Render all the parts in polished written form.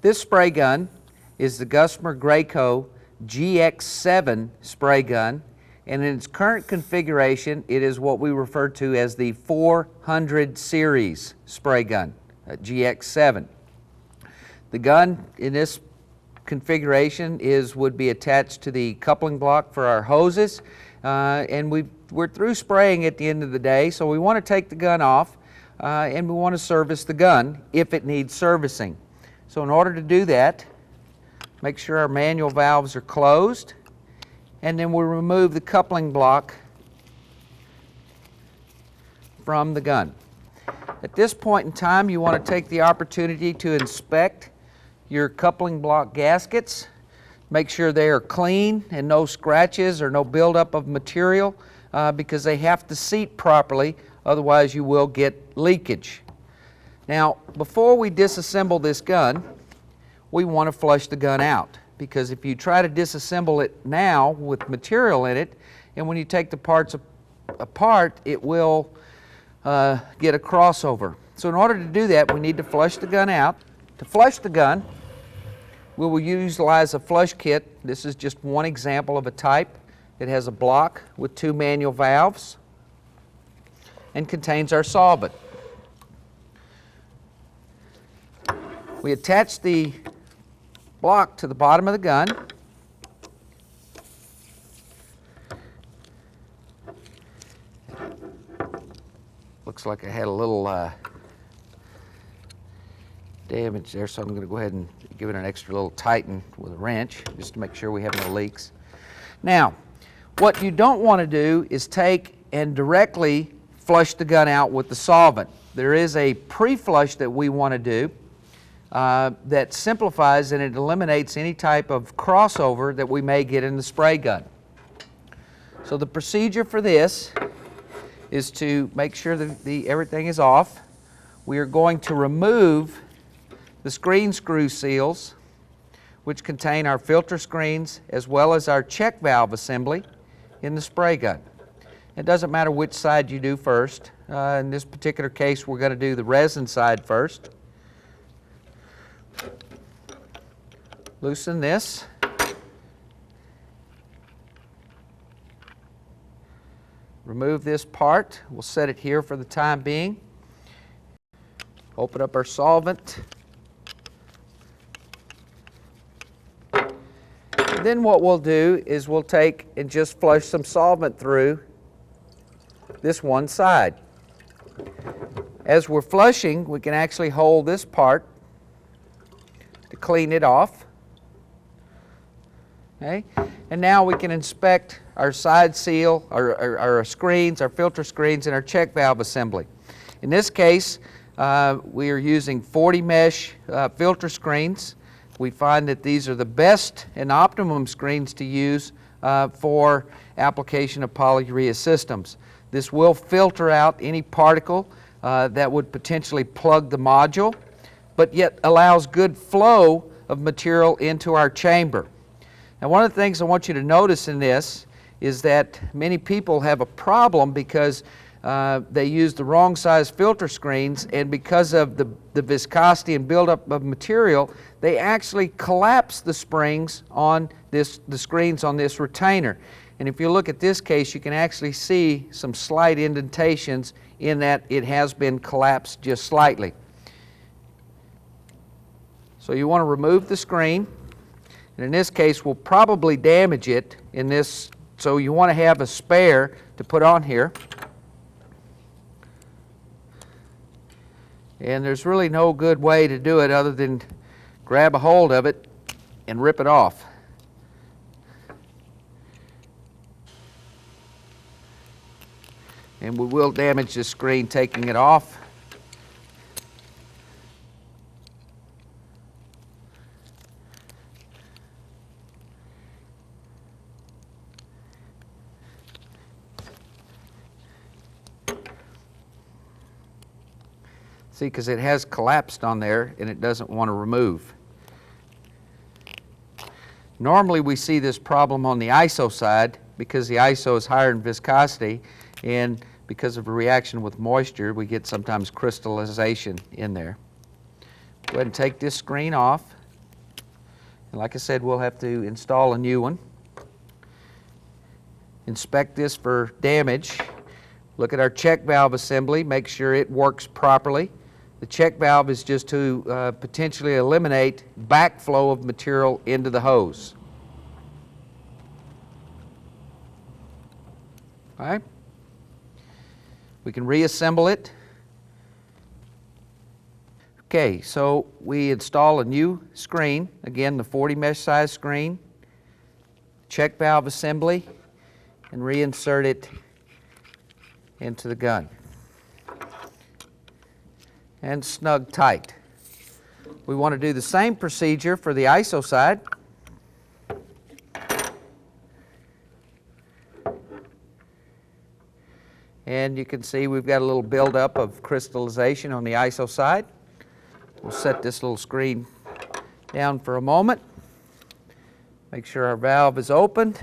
This spray gun is the GUSMER Graco GX7 spray gun, and in its current configuration it is what we refer to as the 400 series spray gun, GX7. The gun in this configuration would be attached to the coupling block for our hoses, and we're through spraying at the end of the day, so we want to take the gun off and we want to service the gun if it needs servicing. So in order to do that, make sure our manual valves are closed, and then we remove the coupling block from the gun. At this point in time, you want to take the opportunity to inspect your coupling block gaskets. Make sure they are clean and no scratches or no buildup of material, because they have to seat properly, otherwise you will get leakage. Now, before we disassemble this gun, we want to flush the gun out, because if you try to disassemble it now with material in it, and when you take the parts apart, it will get a crossover. So in order to do that, we need to flush the gun out. To flush the gun, we will utilize a flush kit. This is just one example of a type. It has a block with 2 manual valves and contains our solvent. We attach the block to the bottom of the gun. Looks like I had a little damage there, so I'm going to go ahead and give it an extra little tighten with a wrench just to make sure we have no leaks. Now, what you don't want to do is take and directly flush the gun out with the solvent. There is a pre-flush that we want to do that simplifies and it eliminates any type of crossover that we may get in the spray gun. So the procedure for this is to make sure that everything is off. We are going to remove the screen screw seals, which contain our filter screens as well as our check valve assembly in the spray gun. It doesn't matter which side you do first. In this particular case, we're going to do the resin side first. Loosen this. Remove this part. We'll set it here for the time being. Open up our solvent. And then what we'll do is we'll take and just flush some solvent through this one side. As we're flushing, we can actually hold this part to clean it off. Okay? And now we can inspect our side seal, our screens, our filter screens, and our check valve assembly. In this case, we are using 40 mesh filter screens. We find that these are the best and optimum screens to use for application of polyurea systems. This will filter out any particle that would potentially plug the module, but yet allows good flow of material into our chamber. Now, one of the things I want you to notice in this is that many people have a problem because they use the wrong size filter screens, and because of the viscosity and buildup of material, they actually collapse the springs on the screens on this retainer. And if you look at this case, you can actually see some slight indentations in that it has been collapsed just slightly. So you want to remove the screen, and in this case we'll probably damage it in this, so you want to have a spare to put on here. And there's really no good way to do it other than grab a hold of it and rip it off. And we will damage the screen taking it off. See, because it has collapsed on there and it doesn't want to remove. Normally we see this problem on the ISO side because the ISO is higher in viscosity, and because of a reaction with moisture we get sometimes crystallization in there. Go ahead and take this screen off. And like I said, we'll have to install a new one. Inspect this for damage. Look at our check valve assembly, make sure it works properly. The check valve is just to potentially eliminate backflow of material into the hose. All right. We can reassemble it. Okay, so we install a new screen, again the 40 mesh size screen, check valve assembly, and reinsert it into the gun. And snug tight. We want to do the same procedure for the ISO side. And you can see we've got a little buildup of crystallization on the ISO side. We'll set this little screen down for a moment. Make sure our valve is opened.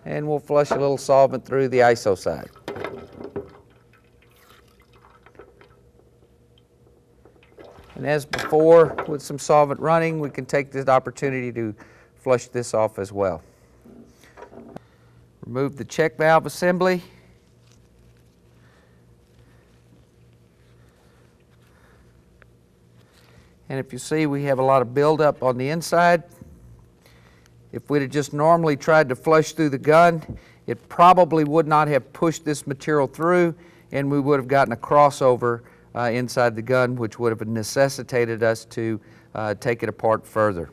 And we'll flush a little solvent through the ISO side. And as before, with some solvent running, we can take this opportunity to flush this off as well. Remove the check valve assembly. And if you see, we have a lot of buildup on the inside. If we'd have just normally tried to flush through the gun, it probably would not have pushed this material through, and we would have gotten a crossover inside the gun, which would have necessitated us to take it apart further.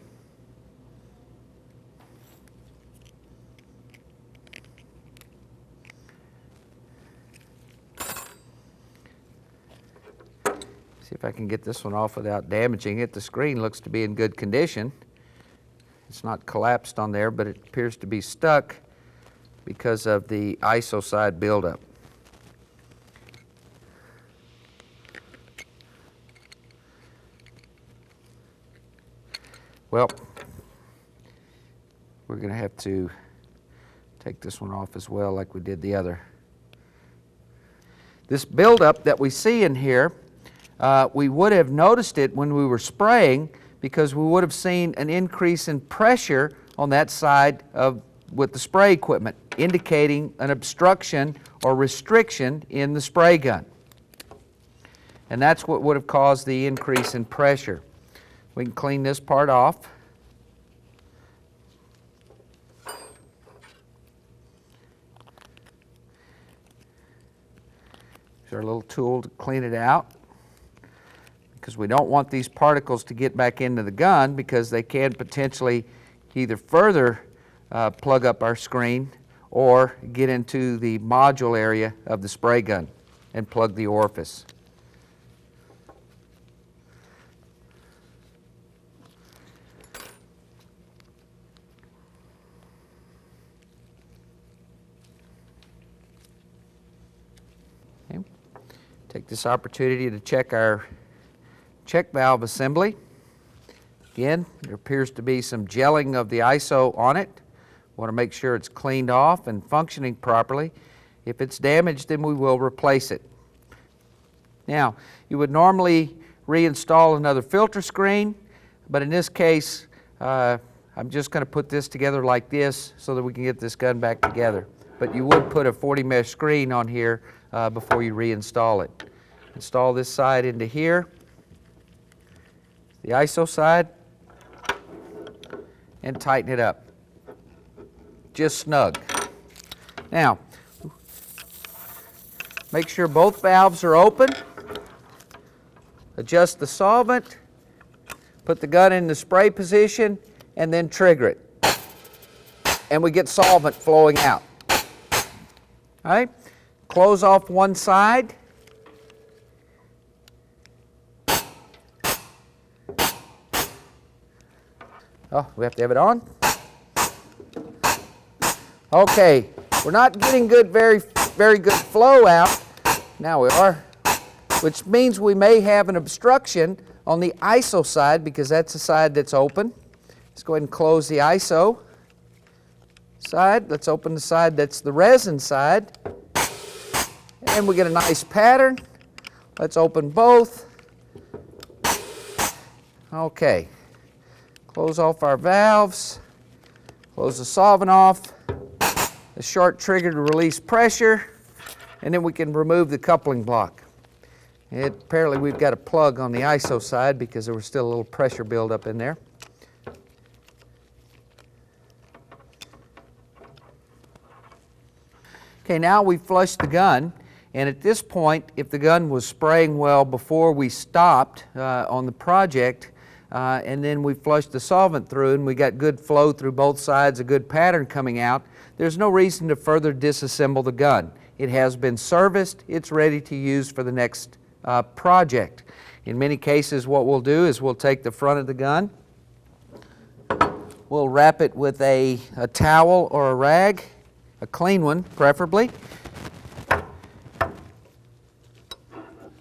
See if I can get this one off without damaging it. The screen looks to be in good condition. It's not collapsed on there, but it appears to be stuck because of the ISO side buildup. Well, we're going to have to take this one off as well like we did the other. This buildup that we see in here, we would have noticed it when we were spraying because we would have seen an increase in pressure on that side with the spray equipment, indicating an obstruction or restriction in the spray gun. And that's what would have caused the increase in pressure. We can clean this part off. Here's our little tool to clean it out, because we don't want these particles to get back into the gun because they can potentially either further plug up our screen or get into the module area of the spray gun and plug the orifice. Okay. Take this opportunity to check our check valve assembly. Again, there appears to be some gelling of the ISO on it. Want to make sure it's cleaned off and functioning properly. If it's damaged, then we will replace it. Now, you would normally reinstall another filter screen, but in this case, I'm just going to put this together like this so that we can get this gun back together. But you would put a 40 mesh screen on here before you reinstall it. Install this side into here, the ISO side, and tighten it up. Just snug. Now, make sure both valves are open. Adjust the solvent, put the gun in the spray position, and then trigger it. And we get solvent flowing out. All right? Close off one side. Oh, we have to have it on. Okay, we're not getting very good flow out. Now we are, which means we may have an obstruction on the ISO side because that's the side that's open. Let's go ahead and close the ISO side. Let's open the side that's the resin side. And we get a nice pattern. Let's open both. Okay, close off our valves, close the solvent off, the short trigger to release pressure, and then we can remove the coupling block. Apparently we've got a plug on the ISO side because there was still a little pressure buildup in there. Okay, now we've flushed the gun, and at this point, if the gun was spraying well before we stopped on the project, and then we flushed the solvent through and we got good flow through both sides, a good pattern coming out, there's no reason to further disassemble the gun. It has been serviced, it's ready to use for the next project. In many cases, what we'll do is we'll take the front of the gun, we'll wrap it with a towel or a rag, a clean one preferably,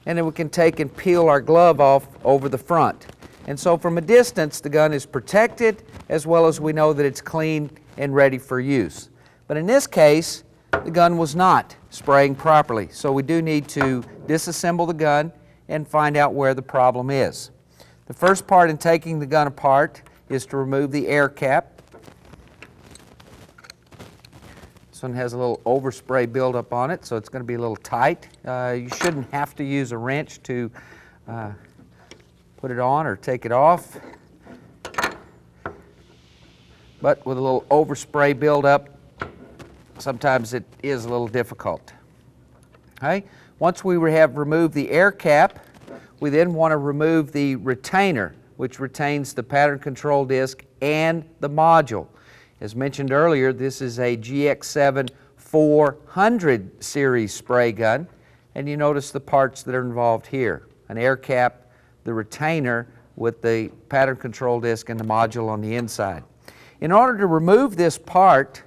and then we can take and peel our glove off over the front. And so from a distance the gun is protected as well as we know that it's clean and ready for use. But in this case the gun was not spraying properly, so we do need to disassemble the gun and find out where the problem is. The first part in taking the gun apart is to remove the air cap. This one has a little overspray buildup on it, so it's going to be a little tight. You shouldn't have to use a wrench to put it on or take it off, but with a little overspray buildup, sometimes it is a little difficult. Okay? Once we have removed the air cap, we then want to remove the retainer, which retains the pattern control disc and the module. As mentioned earlier, this is a GX7400 series spray gun, and you notice the parts that are involved here. An air cap, the retainer with the pattern control disc and the module on the inside. In order to remove this part,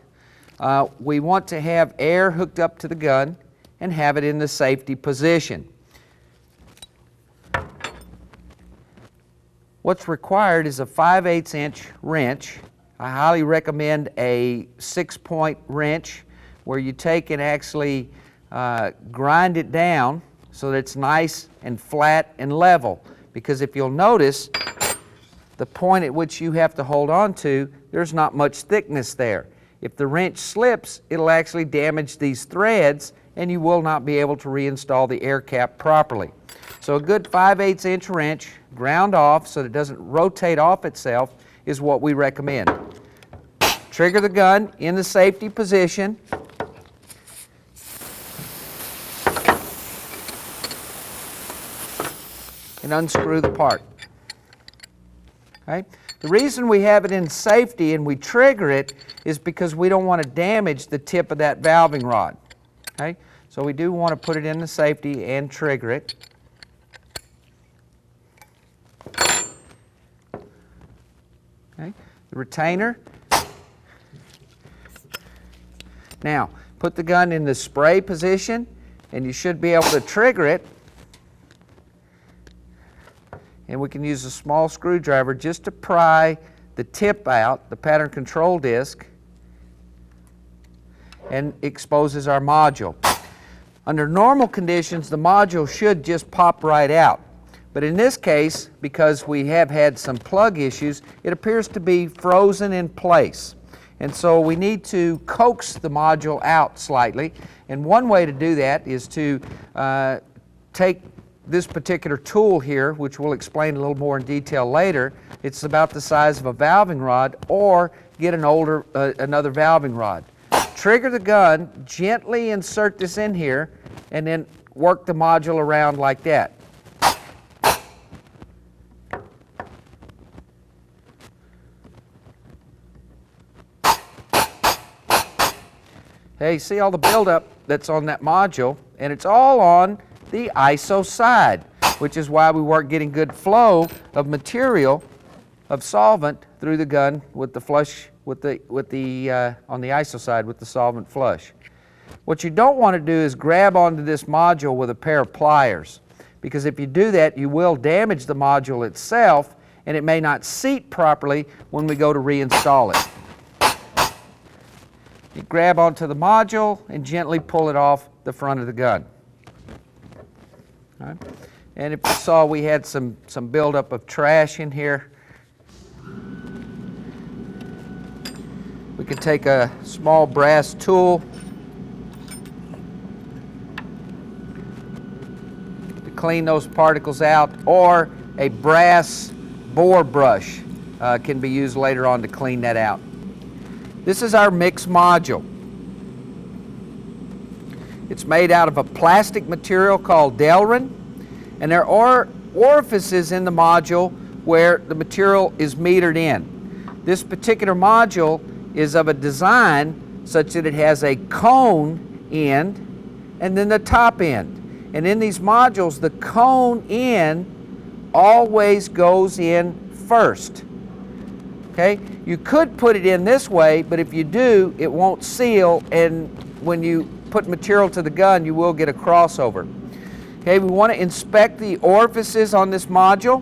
we want to have air hooked up to the gun and have it in the safety position. What's required is a 5/8 inch wrench. I highly recommend a 6-point wrench where you take and actually grind it down so that it's nice and flat and level. Because if you'll notice, the point at which you have to hold on to, there's not much thickness there. If the wrench slips, it'll actually damage these threads and you will not be able to reinstall the air cap properly. So a good 5/8 inch wrench, ground off so that it doesn't rotate off itself, is what we recommend. Trigger the gun in the safety position. And unscrew the part. Okay? The reason we have it in safety and we trigger it is because we don't want to damage the tip of that valving rod. Okay? So we do want to put it in the safety and trigger it. Okay? The retainer. Now, put the gun in the spray position and you should be able to trigger it. And we can use a small screwdriver just to pry the tip out, the pattern control disc, and exposes our module. Under normal conditions, the module should just pop right out. But in this case, because we have had some plug issues, it appears to be frozen in place. And so we need to coax the module out slightly. And one way to do that is to take this particular tool here, which we'll explain a little more in detail later. It's about the size of a valving rod, or get another valving rod. Trigger the gun, gently insert this in here, and then work the module around like that. Hey, see all the buildup that's on that module, and it's all on the ISO side, which is why we weren't getting good flow of material, of solvent through the gun with the flush, on the ISO side with the solvent flush. What you don't want to do is grab onto this module with a pair of pliers, because if you do that, you will damage the module itself, and it may not seat properly when we go to reinstall it. You grab onto the module and gently pull it off the front of the gun. All right. And if you saw, we had some buildup of trash in here. We could take a small brass tool to clean those particles out, or a brass bore brush can be used later on to clean that out. This is our mix module. It's made out of a plastic material called Delrin, and there are orifices in the module where the material is metered in. This particular module is of a design such that it has a cone end and then the top end. And in these modules, the cone end always goes in first. Okay? You could put it in this way, but if you do, it won't seal, and when you put material to the gun, you will get a crossover. Okay, we want to inspect the orifices on this module.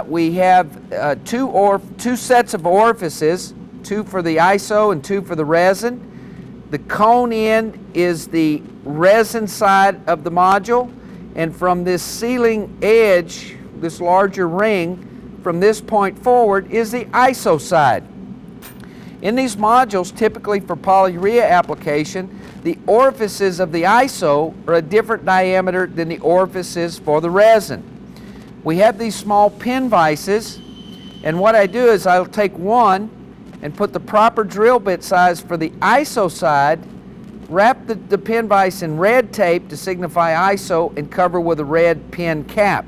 We have two sets of orifices, 2 for the ISO and 2 for the resin. The cone end is the resin side of the module, and from this sealing edge, this larger ring, from this point forward is the ISO side. In these modules, typically for polyurea application, the orifices of the ISO are a different diameter than the orifices for the resin. We have these small pin vices, and what I do is I'll take one and put the proper drill bit size for the ISO side, wrap the pin vise in red tape to signify ISO, and cover with a red pin cap.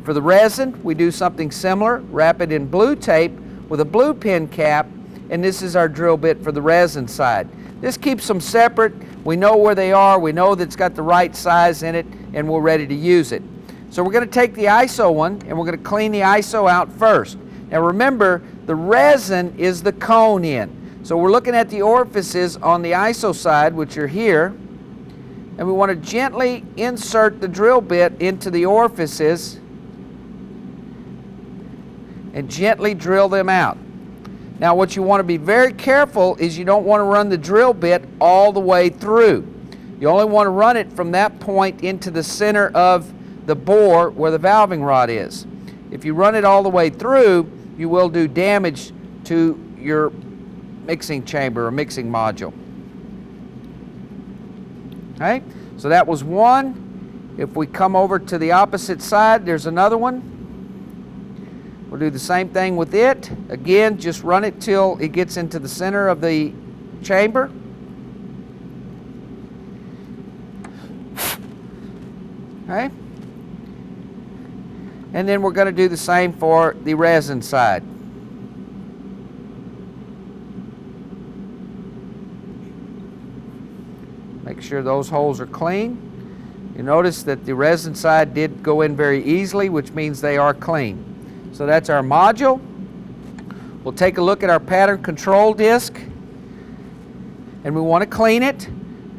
For the resin, we do something similar, wrap it in blue tape with a blue pin cap, and this is our drill bit for the resin side. This keeps them separate. We know where they are, we know that it's got the right size in it, and we're ready to use it. So we're going to take the ISO one, and we're going to clean the ISO out first. Now remember, the resin is the cone end. So we're looking at the orifices on the ISO side, which are here, and we want to gently insert the drill bit into the orifices and gently drill them out. Now what you want to be very careful is you don't want to run the drill bit all the way through. You only want to run it from that point into the center of the bore where the valving rod is. If you run it all the way through, you will do damage to your mixing chamber or mixing module. Okay, so that was one. If we come over to the opposite side, there's another one. We'll do the same thing with it. Again, just run it till it gets into the center of the chamber. Okay. And then we're going to do the same for the resin side. Make sure those holes are clean. You notice that the resin side did go in very easily, which means they are clean. So that's our module. We'll take a look at our pattern control disc, and we want to clean it.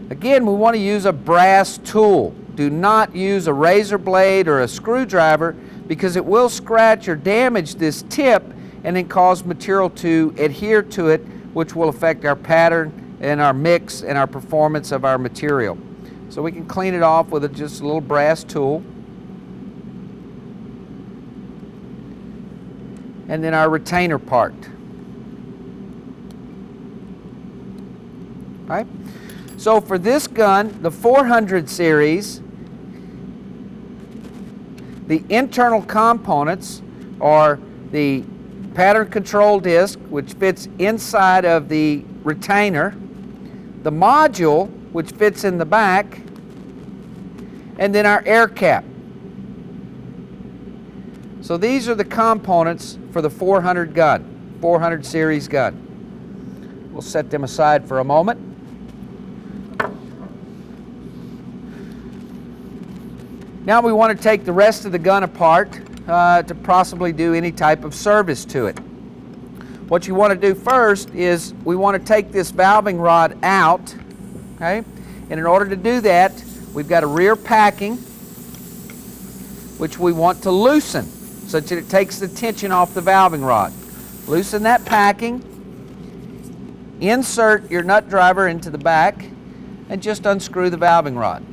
Again, we want to use a brass tool. Do not use a razor blade or a screwdriver, because it will scratch or damage this tip and then cause material to adhere to it, which will affect our pattern and our mix and our performance of our material. So we can clean it off with just a little brass tool. And then our retainer part. All right. So for this gun, the 400 series, the internal components are the pattern control disc, which fits inside of the retainer, the module, which fits in the back, and then our air cap. So these are the components for the 400 gun, 400 series gun. We'll set them aside for a moment. Now we want to take the rest of the gun apart to possibly do any type of service to it. What you want to do first is we want to take this valving rod out, okay? And in order to do that, we've got a rear packing, which we want to loosen, such that it takes the tension off the valving rod. Loosen that packing, insert your nut driver into the back, and just unscrew the valving rod.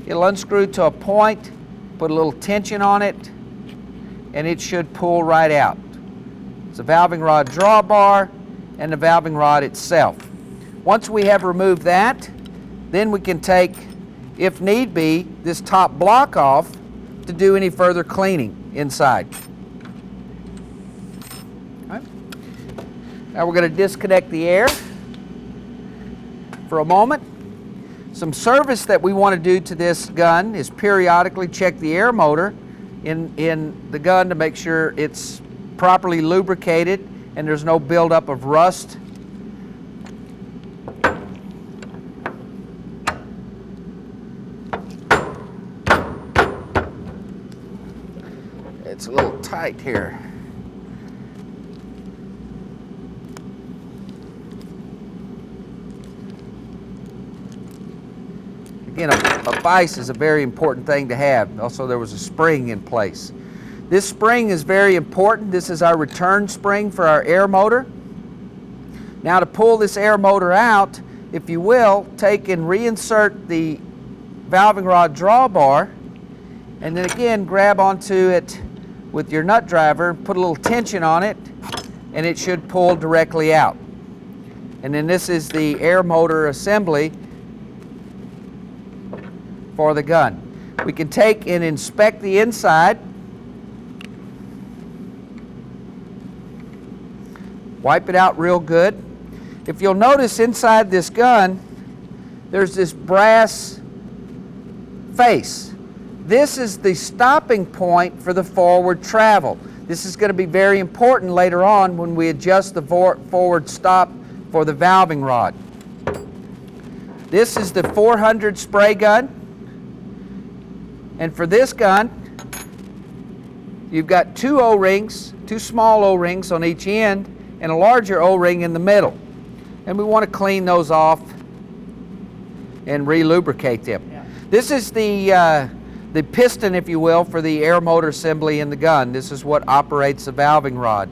It'll unscrew to a point, put a little tension on it, and it should pull right out. It's a valving rod drawbar and the valving rod itself. Once we have removed that, then we can take, if need be, this top block off to do any further cleaning inside. All right. Now we're going to disconnect the air for a moment. Some service that we want to do to this gun is periodically check the air motor in the gun to make sure it's properly lubricated and there's no buildup of rust. It's a little tight here. Again, a vise is a very important thing to have. Also, there was a spring in place. This spring is very important. This is our return spring for our air motor. Now, to pull this air motor out, if you will, take and reinsert the valving rod drawbar, and then again grab onto it with your nut driver, put a little tension on it, and it should pull directly out. And then this is the air motor assembly for the gun. We can take and inspect the inside. Wipe it out real good. If you'll notice inside this gun, there's this brass face. This is the stopping point for the forward travel. This is going to be very important later on when we adjust the forward stop for the valving rod. This is the 400 spray gun. And for this gun, you've got two O-rings, two small O-rings on each end, and a larger O-ring in the middle. And we want to clean those off and re-lubricate them. Yeah. This is the piston, if you will, for the air motor assembly in the gun. This is what operates the valving rod.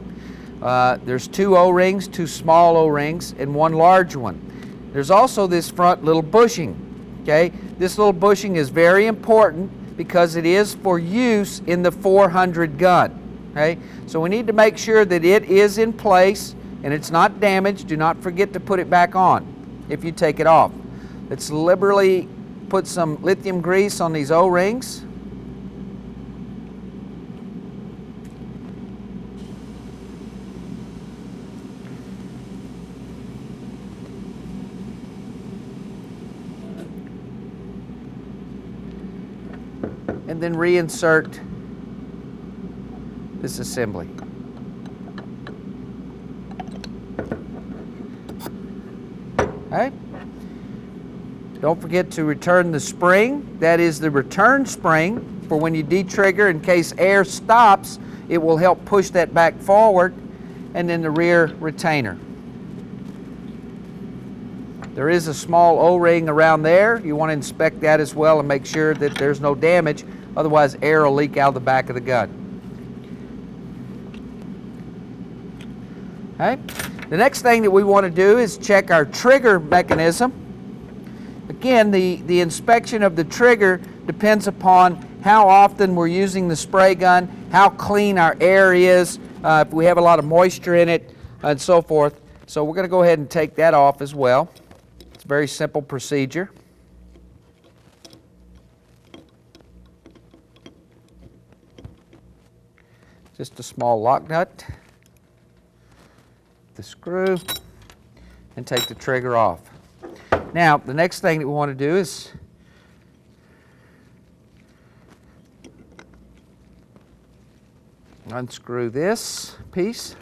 There's two O-rings, two small O-rings, and one large one. There's also this front little bushing. Okay? This little bushing is very important because it is for use in the 400 gun. Okay? So we need to make sure that it is in place and it's not damaged. Do not forget to put it back on if you take it off. Let's liberally put some lithium grease on these O-rings. And then reinsert this assembly. Okay. Don't forget to return the spring. That is the return spring for when you de-trigger. In case air stops, it will help push that back forward. And then the rear retainer. There is a small O-ring around there. You want to inspect that as well and make sure that there's no damage. Otherwise, air will leak out of the back of the gun. Okay. The next thing that we want to do is check our trigger mechanism. Again, the inspection of the trigger depends upon how often we're using the spray gun, how clean our air is, if we have a lot of moisture in it, and so forth. So we're going to go ahead and take that off as well. It's a very simple procedure. Just a small lock nut, the screw, and take the trigger off. Now, the next thing that we want to do is unscrew this piece.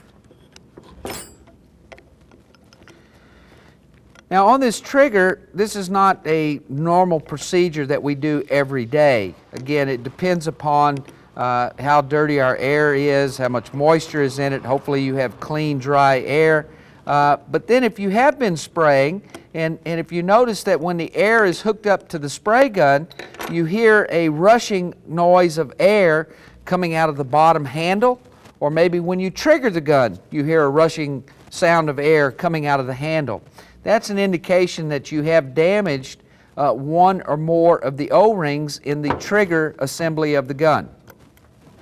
Now, on this trigger, this is not a normal procedure that we do every day. Again, it depends upon how dirty our air is, how much moisture is in it. Hopefully you have clean, dry air. But then if you have been spraying, and if you notice that when the air is hooked up to the spray gun, you hear a rushing noise of air coming out of the bottom handle, or maybe when you trigger the gun, you hear a rushing sound of air coming out of the handle. That's an indication that you have damaged one or more of the O-rings in the trigger assembly of the gun.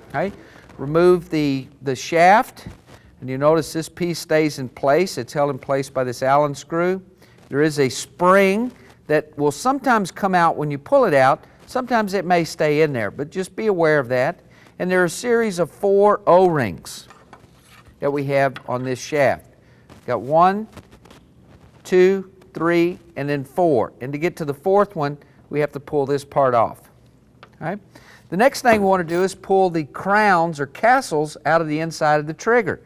Okay? Remove the shaft, and you notice this piece stays in place. It's held in place by this Allen screw. There is a spring that will sometimes come out when you pull it out. Sometimes it may stay in there, but just be aware of that. And there are a series of 4 O-rings that we have on this shaft. Got 1, 2, 3, and then 4. And to get to the 4th one, we have to pull this part off. All right? The next thing we want to do is pull the crowns or castles out of the inside of the trigger.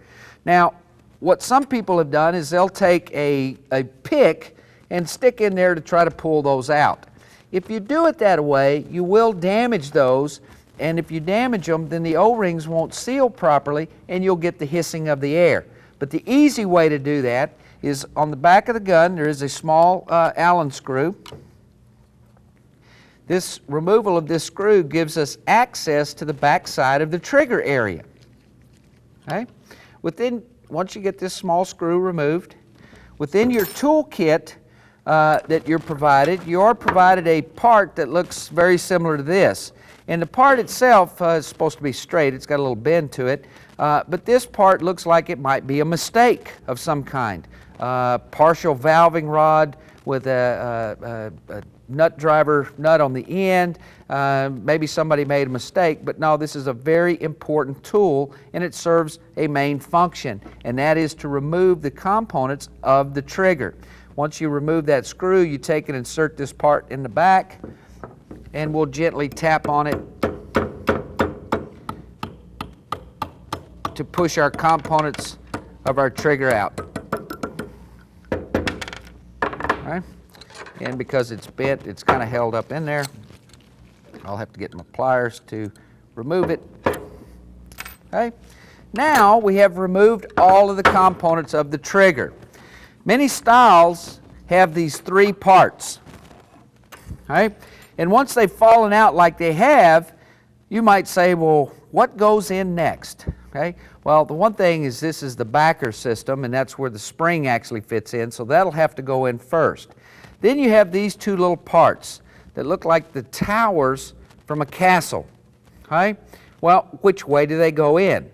Now, what some people have done is they'll take a pick and stick in there to try to pull those out. If you do it that way, you will damage those, and if you damage them, then the O-rings won't seal properly and you'll get the hissing of the air. But the easy way to do that is on the back of the gun there is a small Allen screw. This removal of this screw gives us access to the back side of the trigger area. Okay? Once you get this small screw removed, within your toolkit that you're provided, you are provided a part that looks very similar to this. And the part itself is supposed to be straight. It's got a little bend to it. But this part looks like it might be a mistake of some kind. Partial valving rod with a nut driver nut on the end. Maybe somebody made a mistake, but no, this is a very important tool and it serves a main function, and that is to remove the components of the trigger. Once you remove that screw, you take and insert this part in the back, and we'll gently tap on it to push our components of our trigger out. All right. And because it's bent, it's kind of held up in there. I'll have to get my pliers to remove it. Okay. Now we have removed all of the components of the trigger. Many styles have these 3 parts. Okay. And once they've fallen out like they have, you might say, well, what goes in next? Okay. Well, the one thing is this is the backer system, and that's where the spring actually fits in, so that'll have to go in first. Then you have these 2 little parts that look like the towers from a castle. Okay? Well, which way do they go in?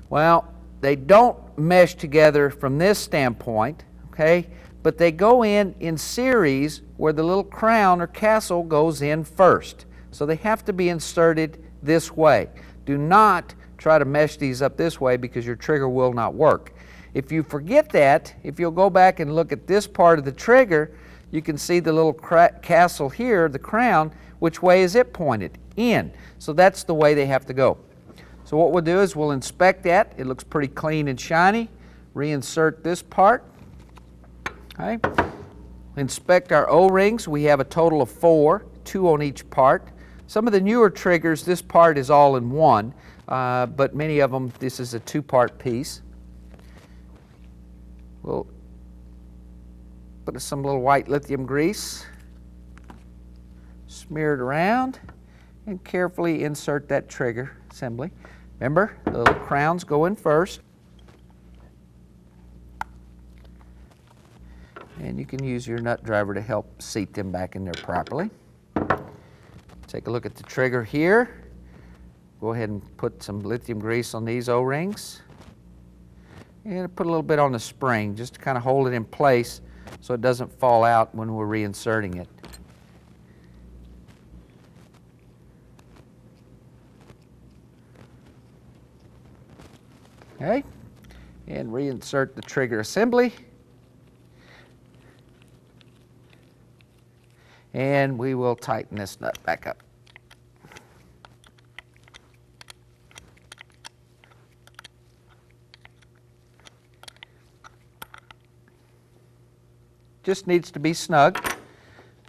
Well, they don't mesh together from this standpoint, okay? But they go in series where the little crown or castle goes in first. So they have to be inserted this way. Do not try to mesh these up this way because your trigger will not work. If you forget that, if you'll go back and look at this part of the trigger, you can see the little castle here, the crown. Which way is it pointed? In. So that's the way they have to go. So what we'll do is we'll inspect that. It looks pretty clean and shiny. Reinsert this part. Okay. Inspect our O-rings. We have a total of 4, 2 on each part. Some of the newer triggers, this part is all in one, but many of them, this is a 2-part piece. We'll put some little white lithium grease, smear it around, and carefully insert that trigger assembly. Remember, the little crowns go in first. And you can use your nut driver to help seat them back in there properly. Take a look at the trigger here. Go ahead and put some lithium grease on these O-rings. And put a little bit on the spring just to kind of hold it in place so it doesn't fall out when we're reinserting it. Okay, and reinsert the trigger assembly. And we will tighten this nut back up. Just needs to be snug.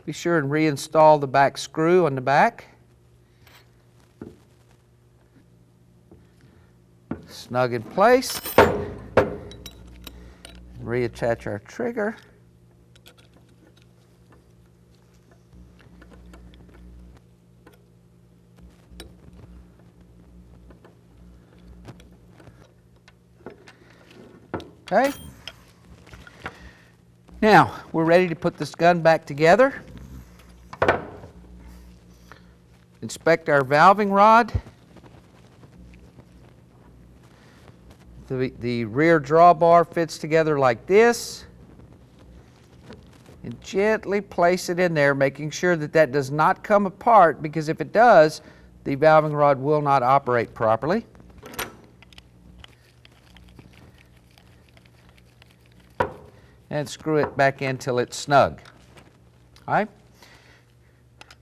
Be sure and reinstall the back screw on the back. Snug in place. Reattach our trigger. Okay. Now, we're ready to put this gun back together. inspect our valving rod. The rear drawbar fits together like this. And gently place it in there, making sure that that does not come apart, because if it does, the valving rod will not operate properly. And screw it back in till it's snug. All right?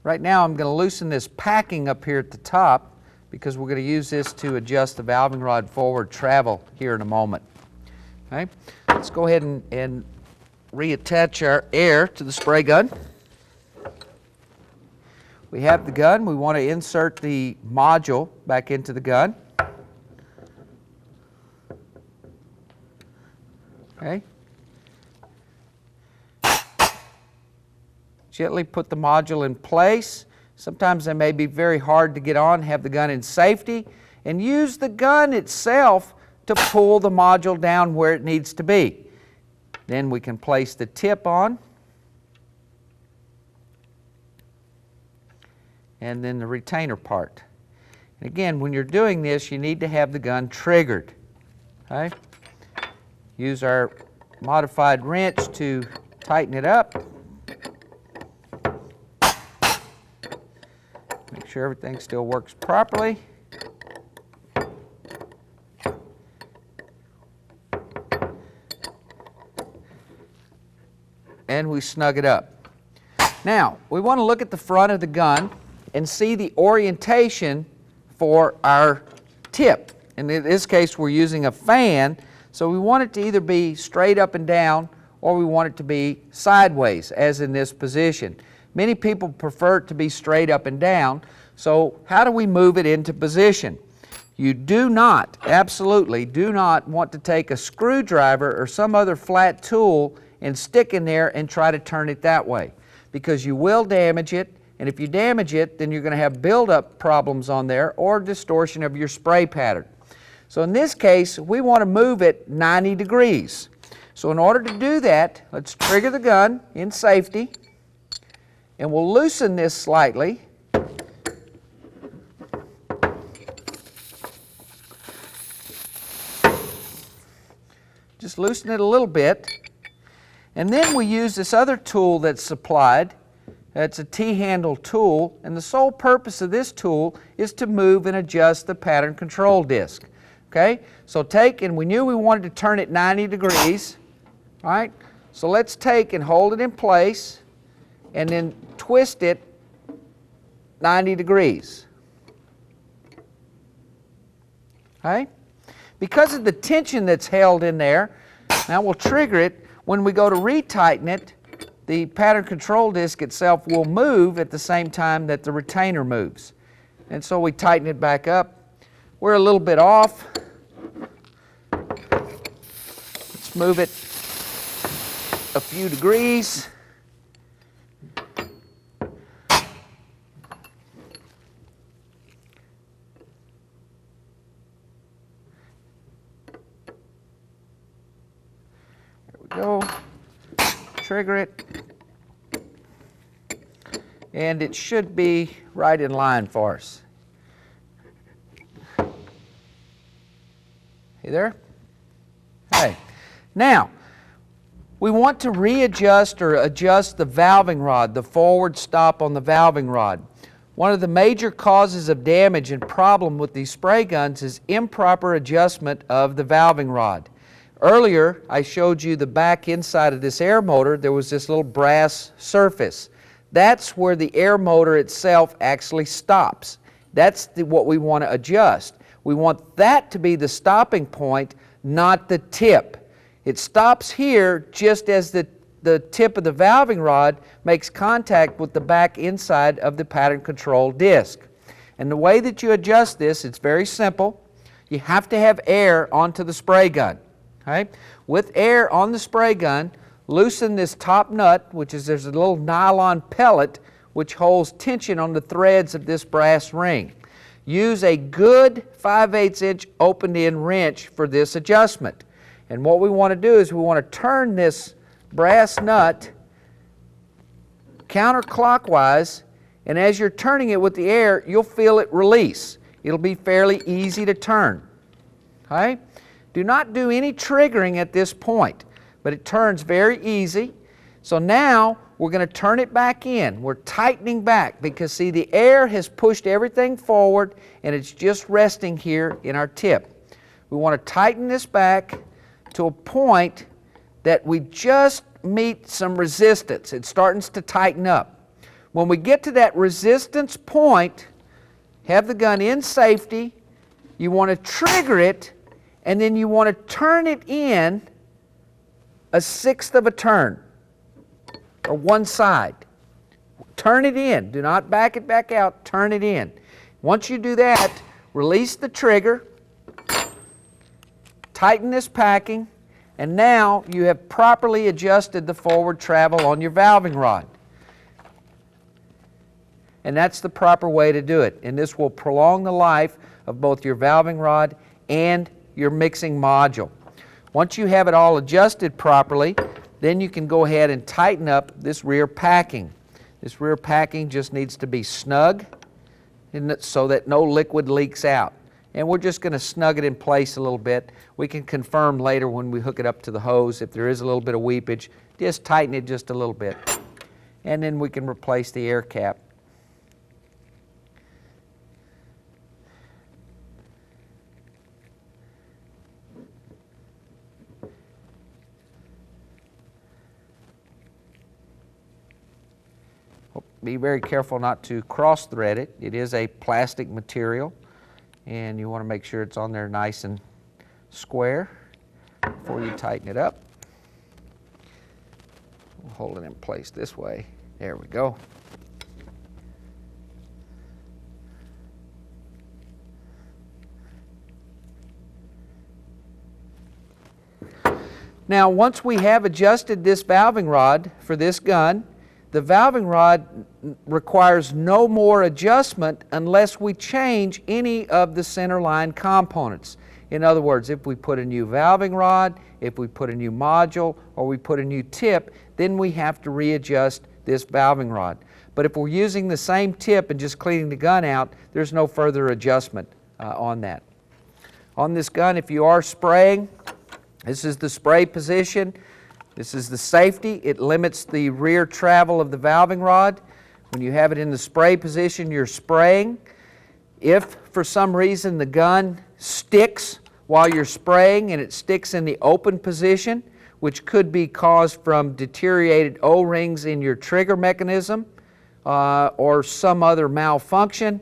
Right now I'm going to loosen this packing up here at the top, because we're going to use this to adjust the valving rod forward travel here in a moment. Okay? Let's go ahead and reattach our air to the spray gun. We have the gun. We want to insert the module back into the gun. Okay. Gently put the module in place. Sometimes they may be very hard to get on. Have the gun in safety, and use the gun itself to pull the module down where it needs to be. Then we can place the tip on, and then the retainer part. And again, when you're doing this, you need to have the gun triggered. Okay? Use our modified wrench to tighten it up. Make sure everything still works properly. And we snug it up. Now, we want to look at the front of the gun and see the orientation for our tip. And in this case, we're using a fan, so we want it to either be straight up and down, or we want it to be sideways, as in this position. Many people prefer it to be straight up and down, so how do we move it into position? You do not, absolutely do not want to take a screwdriver or some other flat tool and stick in there and try to turn it that way, because you will damage it, and if you damage it, then you're going to have buildup problems on there or distortion of your spray pattern. So in this case, we want to move it 90 degrees. So in order to do that, let's trigger the gun in safety, and we'll loosen this slightly. Just loosen it a little bit. And then we use this other tool that's supplied. It's a T-handle tool, and the sole purpose of this tool is to move and adjust the pattern control disc. Okay? So take, and we knew we wanted to turn it 90 degrees. All right? So let's take and hold it in place and then twist it 90 degrees. Okay? Because of the tension that's held in there, now we'll trigger it. When we go to retighten it, the pattern control disc itself will move at the same time that the retainer moves. And so we tighten it back up. We're a little bit off. Let's move it a few degrees. Go, trigger it, and it should be right in line for us. Hey there? Hey. Now, we want to readjust or adjust the valving rod, the forward stop on the valving rod. One of the major causes of damage and problem with these spray guns is improper adjustment of the valving rod. Earlier, I showed you the back inside of this air motor. There was this little brass surface. That's where the air motor itself actually stops. That's what we want to adjust. We want that to be the stopping point, not the tip. It stops here just as the tip of the valving rod makes contact with the back inside of the pattern control disc. And the way that you adjust this, it's very simple. You have to have air onto the spray gun. Okay? With air on the spray gun, loosen this top nut, which is there's a little nylon pellet which holds tension on the threads of this brass ring. Use a good 5/8 inch opened-end wrench for this adjustment. And what we want to do is we want to turn this brass nut counterclockwise and as you're turning it with the air, you'll feel it release. It'll be fairly easy to turn. Okay? Do not do any triggering at this point, but it turns very easy. So now we're going to turn it back in. We're tightening back because, see, the air has pushed everything forward and it's just resting here in our tip. We want to tighten this back to a point that we just meet some resistance. It's starting to tighten up. When we get to that resistance point, have the gun in safety, you want to trigger it, and then you want to turn it in a 1/6 of a turn, or one side. Turn it in. Do not back it back out. Turn it in. Once you do that, release the trigger, tighten this packing, and now you have properly adjusted the forward travel on your valving rod. And that's the proper way to do it. And this will prolong the life of both your valving rod and your mixing module. Once you have it all adjusted properly, then you can go ahead and tighten up this rear packing. This rear packing just needs to be snug so that no liquid leaks out. And we're just going to snug it in place a little bit. We can confirm later when we hook it up to the hose if there is a little bit of weepage. Just tighten it just a little bit. And then we can replace the air cap. Be very careful not to cross thread it. It is a plastic material, and you want to make sure it's on there nice and square before you tighten it up. We'll hold it in place this way. There we go. Now, once we have adjusted this valving rod for this gun, the valving rod requires no more adjustment unless we change any of the center line components. In other words, if we put a new valving rod, if we put a new module, or we put a new tip, then we have to readjust this valving rod. But if we're using the same tip and just cleaning the gun out, there's no further adjustment on that. On this gun, if you are spraying, this is the spray position. This is the safety. It limits the rear travel of the valving rod. When you have it in the spray position, you're spraying. If for some reason the gun sticks while you're spraying and it sticks in the open position, which could be caused from deteriorated O-rings in your trigger mechanism or some other malfunction,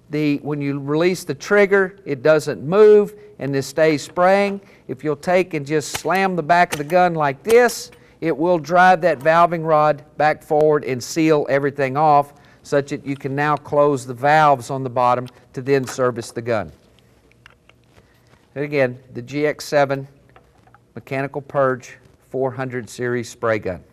when you release the trigger, it doesn't move and this stays spraying. If you'll take and just slam the back of the gun like this, it will drive that valving rod back forward and seal everything off such that you can now close the valves on the bottom to then service the gun. And again, the GX7 Mechanical Purge 400 series spray gun.